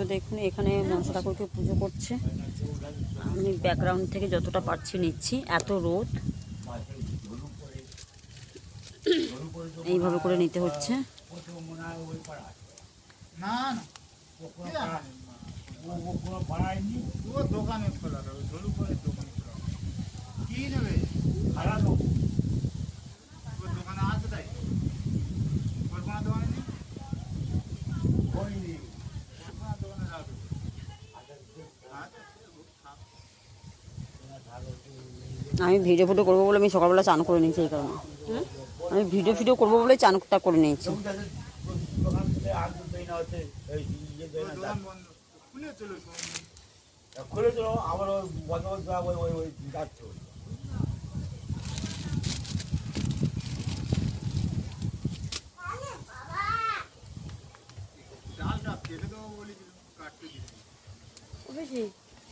তো দেখুন এখানে মনসা ঠাকুরকে পুজো করছে। আমি ব্যাকগ্রাউন্ড থেকে যতটা পারছি নিচ্ছি, এত রোদ, এইভাবে করে নিতে হচ্ছে। আমি ভিডিও করবো বলে আমি সকালবেলা চান করে নিয়েছি, এই কারণে আমি ভিডিও করবো বলে চানটা করে নিয়েছি।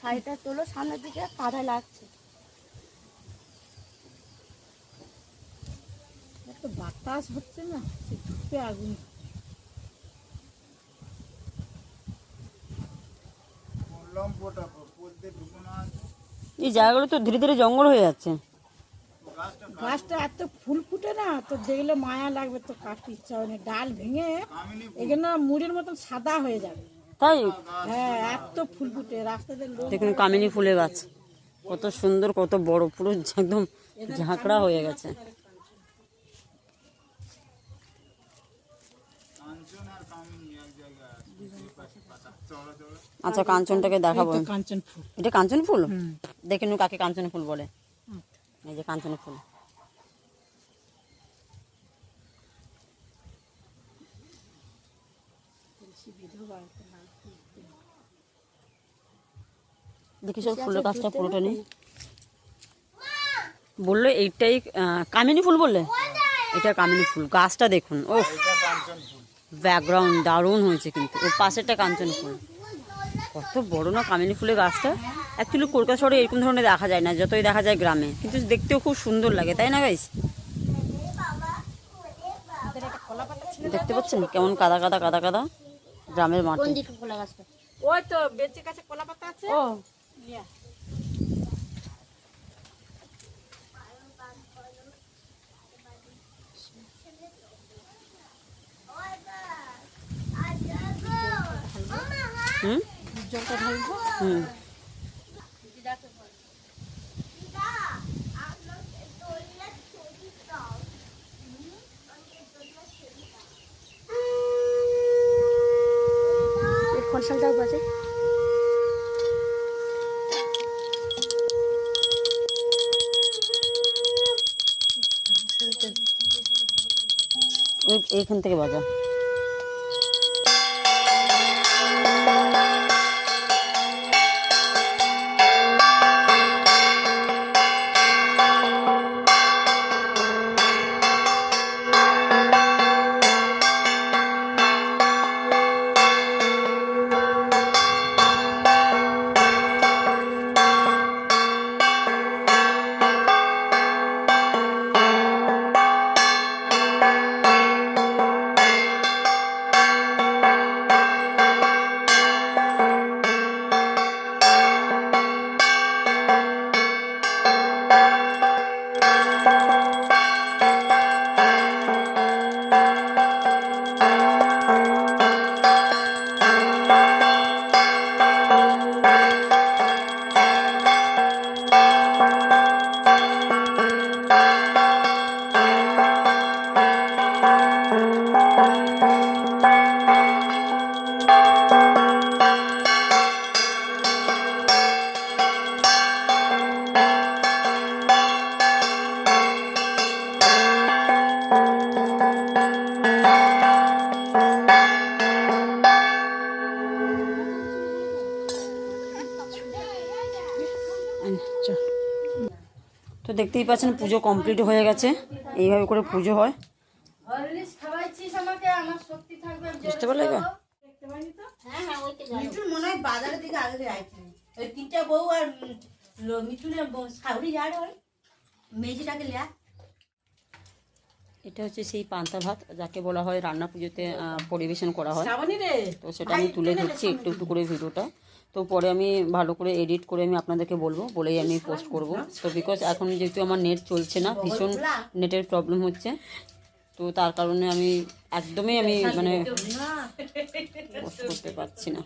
শাড়িটা তোলো, সামনের দিকে কাঁধা লাগছে। একটা বাতাস হচ্ছে না, ধূপে আগুন। এই জায়গাগুলো তো ধীরে ধীরে জঙ্গল হয়ে যাচ্ছে। গাছটা এত ফুল ফুটে না, তো দেখলে মায়া লাগবে, তো কাটতে ইচ্ছা হয় না। ডাল ভেঙে এখানে মুড়ির মতন সাদা হয়ে যাবে, তাই? হ্যাঁ, এত ফুল ফুটে রাস্তাতে। দেখুন কামিনী ফুলের গাছ কত সুন্দর, কত বড়, পুরো একদম ঝাঁকড়া হয়ে গেছে। আচ্ছা, কাঞ্চনটাকে দেখাবো। কাঞ্চন ফুল, এটা কাঞ্চন ফুল। দেখে নু কাকে কাঞ্চন ফুল বলে। এই যে কাঞ্চন ফুল। দেখি সব ফুলের গাছটা পুরোটা নেই বললো। এইটাই কামিনী ফুল বললে, এটা কামিনী ফুল। গাছটা দেখুন, ও ব্যাকগ্রাউন্ড দারুণ হয়েছে, কিন্তু ওর পাশেরটা কাঞ্চন ফুল। কত বড় না কামিনী ফুলের গাছটা। অ্যাকচুয়ালি কলকাতা শহরে এরকম ধরনের দেখা যায় না, যতই দেখা যায় গ্রামে, কিন্তু দেখতেও খুব সুন্দর লাগে, তাই না গাইস? দেখতে পাচ্ছেন কেমন কাদা কাদা কাদা কাদা গ্রামের মাটি। ওই তো বেঁচে কাছে কলা পাতা আছে। ও জলটা ঢালবো। খরসালটাও বাজে। এইখান থেকে বাজা। তো দেখতেই পাচ্ছেন পুজো কমপ্লিট হয়ে গেছে। এইভাবে করে পুজো হয়, বুঝতে পারলে? মনে হয় বাজারের দিকে আগে ওই তিনটা বউ আর মিঠুনের শাড়ি যার হয় মেয়েটাকে লিয়া এটা হচ্ছে সেই পান্তা ভাত যাকে বলা হয় রান্না পুজোতে পরিবেশন করা হয়। শ্রাবণী রে, তো সেটা আমি তুলে ধরছি একটু একটু করে ভিডিওটা। তো পরে আমি ভালো করে এডিট করে আমি আপনাদেরকে বলবো, বলেই আমি পোস্ট করব। তো বিকজ এখন যেহেতু আমার নেট চলছে না, ভীষণ নেটের প্রবলেম হচ্ছে, তো তার কারণে আমি একদমই মানে পোস্ট করতে পারছি না।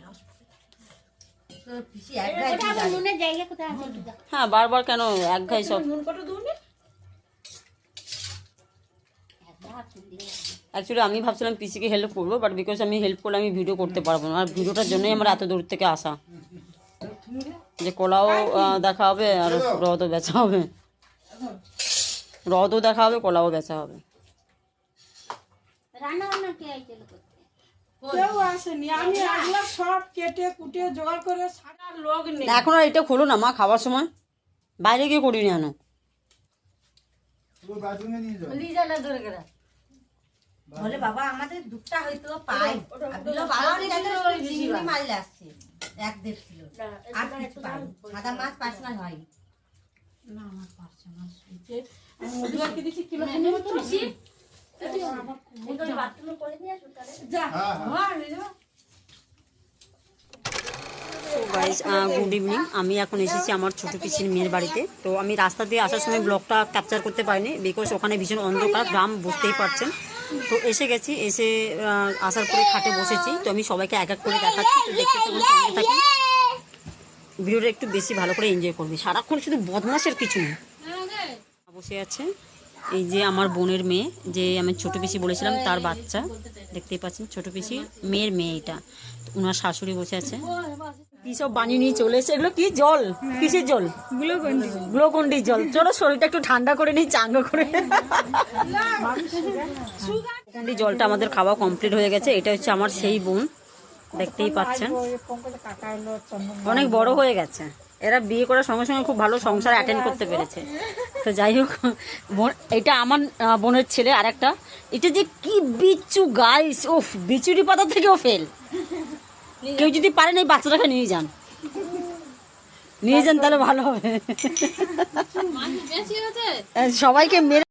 হ্যাঁ, বারবার কেন এক ঘাই সব। অ্যাকচুয়ালি আমি ভাবছিলাম পিসিকে হেল্প করবো, বাট বিকজ আমি হেল্প করলে আমি ভিডিও করতে পারবো না। আর ভিডিওটার জন্যই আমার এত দূর থেকে আসা, যে কলাও দেখা হবে আর রদও বেচা হবে, রদও দেখা হবে, কলাও বেচা হবে। কেউ আসেনি, আমি এগুলো সব কেটে কুটে জোগাড় করে সারা লোক নেই। এখন আর এটা খোলো না মা, খাবার সময় বাইরে গিয়ে করিনি আনো। বলে বাবা আমাদের দুধটা হয়তো পাই, বাবা চিংড়ি মাছ আসছে 1-1.5 কিলো, আর কিছু পাই সাদা মাছ পার্সোনা হয় না, আমার পারছে না শুইতে। আমি মধুয়াকে দিছি কিলো 15 যা গাইজ গুড ইভিনিং। আমি এখন এসেছি আমার ছোটো পিসির মেয়ের বাড়িতে। তো আমি রাস্তা দিয়ে আসার সময় ব্লগটা ক্যাপচার করতে পারিনি, বিকজ ওখানে ভীষণ অন্ধকার, গ্রাম বুঝতেই পারছেন। তো এসে গেছি, এসে আসার পরে খাটে বসেছি। তো আমি সবাইকে এক এক করে দেখাচ্ছি, তো দেখতে তখন সঙ্গে থাকি, ভিডিওটা একটু বেশি ভালো করে এনজয় করবি। সারাক্ষণ শুধু বদমাশের কিছু নেই। বসে আছে এই যে আমার বোনের মেয়ে, যে আমি ছোটো পিসি বলেছিলাম তার বাচ্চা, দেখতেই পাচ্ছেন ছোটো পিসি মেয়ের মেয়ে এটা। ওনার শাশুড়ি বসে আছে, কি সব বানিয়ে নিয়ে চলে এসে। এগুলো কি জল, কিসের জল? গ্লুকন্ডির জল। চলো শরীরটা একটু ঠান্ডা করে নিই, চাঙ্গা করে। গ্লুকন্ডির জলটা আমাদের খাওয়া কমপ্লিট হয়ে গেছে। এটা হচ্ছে আমার সেই বোন, দেখতেই পাচ্ছেন অনেক বড় হয়ে গেছে। এরা বিয়ে করার সঙ্গে সঙ্গে খুব ভালো সংসার অ্যাটেন্ড করতে পেরেছে। তো যাই হোক, এটা আমার বোনের ছেলে। আর একটা, এটা যে কি বিচ্ছু গাইস, ওফ, বিচুরি পাতা থেকেও ফেল। কেউ যদি পারেন এই বাচ্চাটাকে নিয়ে যান, তাহলে ভালো হবে। সবাইকে মেরে